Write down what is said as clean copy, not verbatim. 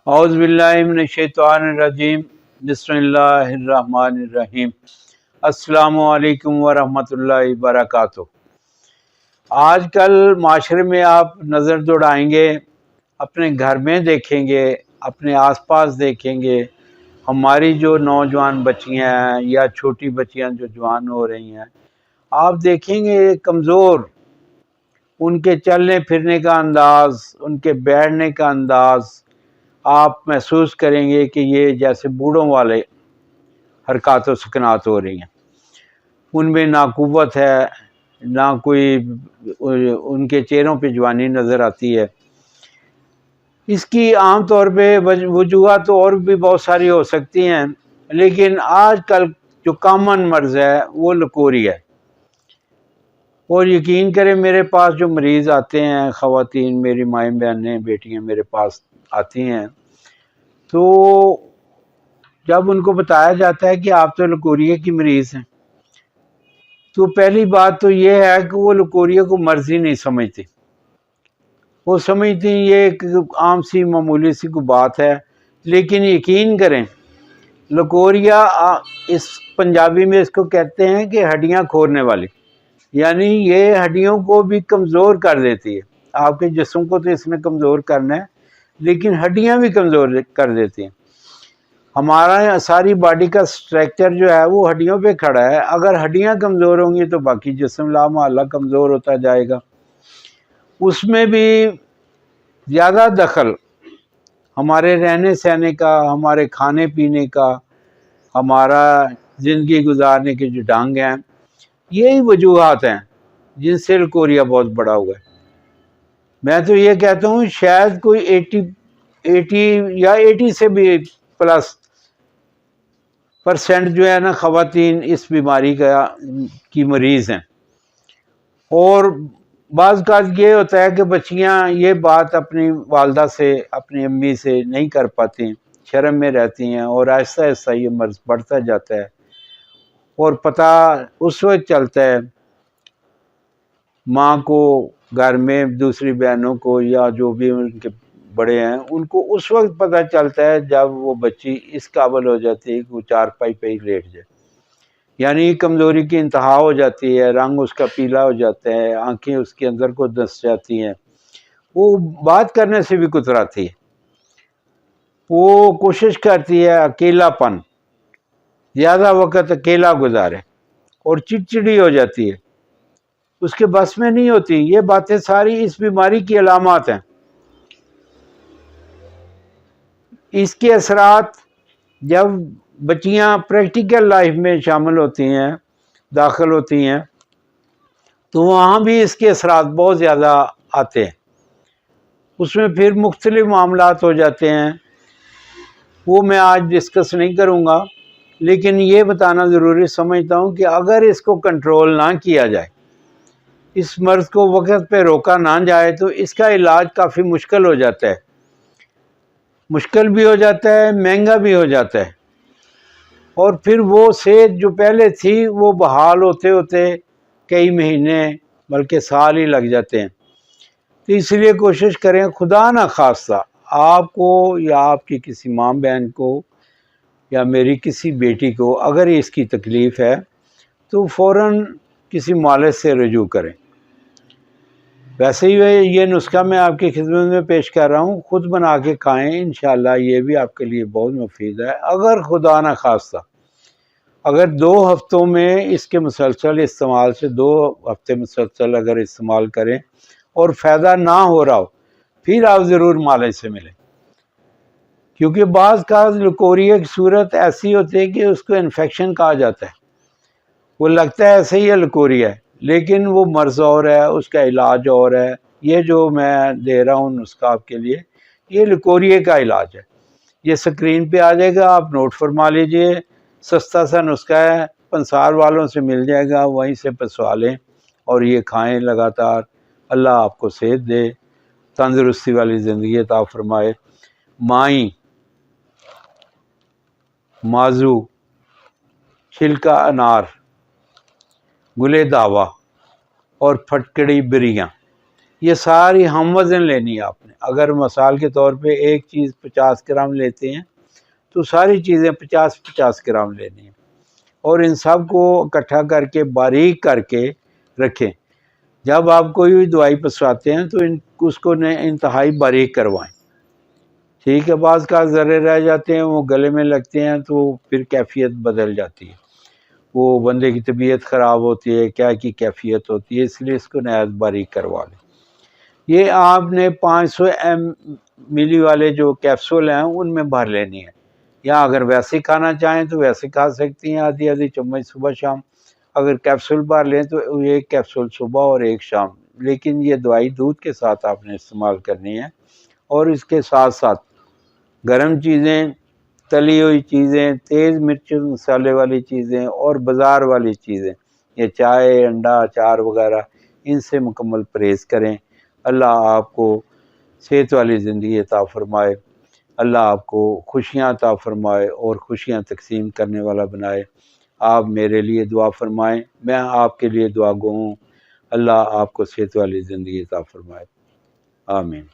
اعوذ باللہ من الشیطان الرجیم، بسم اللہ الرحمن الرحیم۔ السلام علیکم ورحمۃ اللہ وبرکاتہ۔ آج کل معاشرے میں آپ نظر دوڑائیں گے، اپنے گھر میں دیکھیں گے، اپنے آس پاس دیکھیں گے، ہماری جو نوجوان بچیاں ہیں یا چھوٹی بچیاں جو جوان ہو رہی ہیں، آپ دیکھیں گے کمزور، ان کے چلنے پھرنے کا انداز، ان کے بیٹھنے کا انداز، آپ محسوس کریں گے کہ یہ جیسے بوڑھوں والے حرکات و سکنات ہو رہی ہیں۔ ان میں نہ قوت ہے، نہ کوئی ان کے چہروں پہ جوانی نظر آتی ہے۔ اس کی عام طور پہ وجوہات تو اور بھی بہت ساری ہو سکتی ہیں، لیکن آج کل جو کامن مرض ہے وہ لکوری ہے۔ اور یقین کریں، میرے پاس جو مریض آتے ہیں، خواتین، میری مائیں بہنیں بیٹیاں میرے پاس آتی ہیں، تو جب ان کو بتایا جاتا ہے کہ آپ تو لکوریا کی مریض ہیں، تو پہلی بات تو یہ ہے کہ وہ لکوریا کو مرض ہی نہیں سمجھتی۔ وہ سمجھتی یہ ایک عام سی معمولی سی کوئی بات ہے، لیکن یقین کریں لکوریا اس پنجابی میں اس کو کہتے ہیں کہ ہڈیاں کھورنے والی، یعنی یہ ہڈیوں کو بھی کمزور کر دیتی ہے۔ آپ کے جسم کو تو اس نے کمزور کرنا ہے، لیکن ہڈیاں بھی کمزور کر دیتی ہیں۔ ہمارا ساری باڈی کا سٹرکچر جو ہے وہ ہڈیوں پہ کھڑا ہے، اگر ہڈیاں کمزور ہوں گی تو باقی جسم لامحالہ کمزور ہوتا جائے گا۔ اس میں بھی زیادہ دخل ہمارے رہنے سہنے کا، ہمارے کھانے پینے کا، ہمارا زندگی گزارنے کے جو ڈھنگ ہیں، یہی وجوہات ہیں جن سے لکوریا بہت بڑا ہوا ہے۔ میں تو یہ کہتا ہوں شاید کوئی 80 سے بھی پلس % جو ہے نا خواتین اس بیماری کی مریض ہیں۔ اور بعض اوقات یہ ہوتا ہے کہ بچیاں یہ بات اپنی والدہ سے، اپنی امی سے نہیں کر پاتی، شرم میں رہتی ہیں، اور آہستہ آہستہ یہ مرض بڑھتا جاتا ہے، اور پتہ اس وقت چلتا ہے ماں کو، گھر میں دوسری بہنوں کو، یا جو بھی ان کے بڑے ہیں ان کو اس وقت پتہ چلتا ہے جب وہ بچی اس قابل ہو جاتی ہے کہ وہ چارپائی پہ ہی لیٹ جائے، یعنی کمزوری کی انتہا ہو جاتی ہے، رنگ اس کا پیلا ہو جاتا ہے، آنکھیں اس کے اندر کو دس جاتی ہیں، وہ بات کرنے سے بھی کتراتی ہے، وہ کوشش کرتی ہے اکیلا پن، زیادہ وقت اکیلا گزارے، اور چڑچڑی ہو جاتی ہے، اس کے بس میں نہیں ہوتی۔ یہ باتیں ساری اس بیماری کی علامات ہیں۔ اس کے اثرات جب بچیاں پریکٹیکل لائف میں شامل ہوتی ہیں، داخل ہوتی ہیں، تو وہاں بھی اس کے اثرات بہت زیادہ آتے ہیں۔ اس میں پھر مختلف معاملات ہو جاتے ہیں، وہ میں آج ڈسکس نہیں کروں گا، لیکن یہ بتانا ضروری سمجھتا ہوں کہ اگر اس کو کنٹرول نہ کیا جائے، اس مرض کو وقت پہ روکا نہ جائے، تو اس کا علاج کافی مشکل ہو جاتا ہے، مشکل بھی ہو جاتا ہے، مہنگا بھی ہو جاتا ہے، اور پھر وہ صحت جو پہلے تھی وہ بحال ہوتے ہوتے کئی مہینے بلکہ سال ہی لگ جاتے ہیں۔ تو اس لیے کوشش کریں، خدا نہ خواستہ آپ کو یا آپ کی کسی ماں بہن کو یا میری کسی بیٹی کو اگر اس کی تکلیف ہے تو فوراً کسی معالج سے رجوع کریں۔ ویسے ہی یہ نسخہ میں آپ کی خدمت میں پیش کر رہا ہوں، خود بنا کے کھائیں، انشاءاللہ یہ بھی آپ کے لیے بہت مفید ہے۔ اگر خدا نہ خواستہ اگر 2 ہفتوں میں اس کے مسلسل استعمال سے 2 ہفتے مسلسل اگر استعمال کریں اور فائدہ نہ ہو رہا ہو، پھر آپ ضرور معالج سے ملیں، کیونکہ بعض کا لکوریا کی صورت ایسی ہوتی ہے کہ اس کو انفیکشن کہا جاتا ہے، وہ لگتا ہے ایسے ہی ہے لکوریا ہے، لیکن وہ مرض اور ہے، اس کا علاج اور ہے۔ یہ جو میں دے رہا ہوں نسخہ آپ کے لیے، یہ لکوریا کا علاج ہے، یہ سکرین پہ آ جائے گا، آپ نوٹ فرما لیجئے، سستا سا نسخہ ہے، پنسار والوں سے مل جائے گا، وہیں سے پسوا لیں اور یہ کھائیں لگاتار۔ اللہ آپ کو صحت دے، تندرستی والی زندگی عطا فرمائے۔ مائیں، مازو، چھلکا انار، گلے داوا اور پھٹکڑی بریاں، یہ ساری ہم وزن لینی ہے آپ نے۔ اگر مثال کے طور پہ ایک چیز 50 گرام لیتے ہیں تو ساری چیزیں 50 گرام لینی ہیں، اور ان سب کو اکٹھا کر کے باریک کر کے رکھیں۔ جب آپ کوئی بھی دوائی پسواتے ہیں تو اس کو انتہائی باریک کروائیں، ٹھیک ہے۔ بعض کا ذرے رہ جاتے ہیں، وہ گلے میں لگتے ہیں تو پھر کیفیت بدل جاتی ہے، وہ بندے کی طبیعت خراب ہوتی ہے، کیا کی کیفیت ہوتی ہے، اس لیے اس کو نہایت باریک کروا لیں۔ یہ آپ نے 500 ملی والے جو کیپسول ہیں ان میں بھر لینی ہے، یا اگر ویسے کھانا چاہیں تو ویسے کھا سکتی ہیں، آدھی آدھی چمچ صبح شام۔ اگر کیپسول بھر لیں تو ایک کیپسول صبح اور ایک شام، لیکن یہ دوائی دودھ کے ساتھ آپ نے استعمال کرنی ہے، اور اس کے ساتھ ساتھ گرم چیزیں، تلی ہوئی چیزیں، تیز مرچ مسالے والی چیزیں اور بازار والی چیزیں، یہ چائے، انڈا، اچار وغیرہ، ان سے مکمل پرہیز کریں۔ اللہ آپ کو صحت والی زندگی عطا فرمائے، اللہ آپ کو خوشیاں عطا فرمائے اور خوشیاں تقسیم کرنے والا بنائے۔ آپ میرے لیے دعا فرمائیں، میں آپ کے لیے دعا گو ہوں۔ اللہ آپ کو صحت والی زندگی عطا فرمائے، آمین۔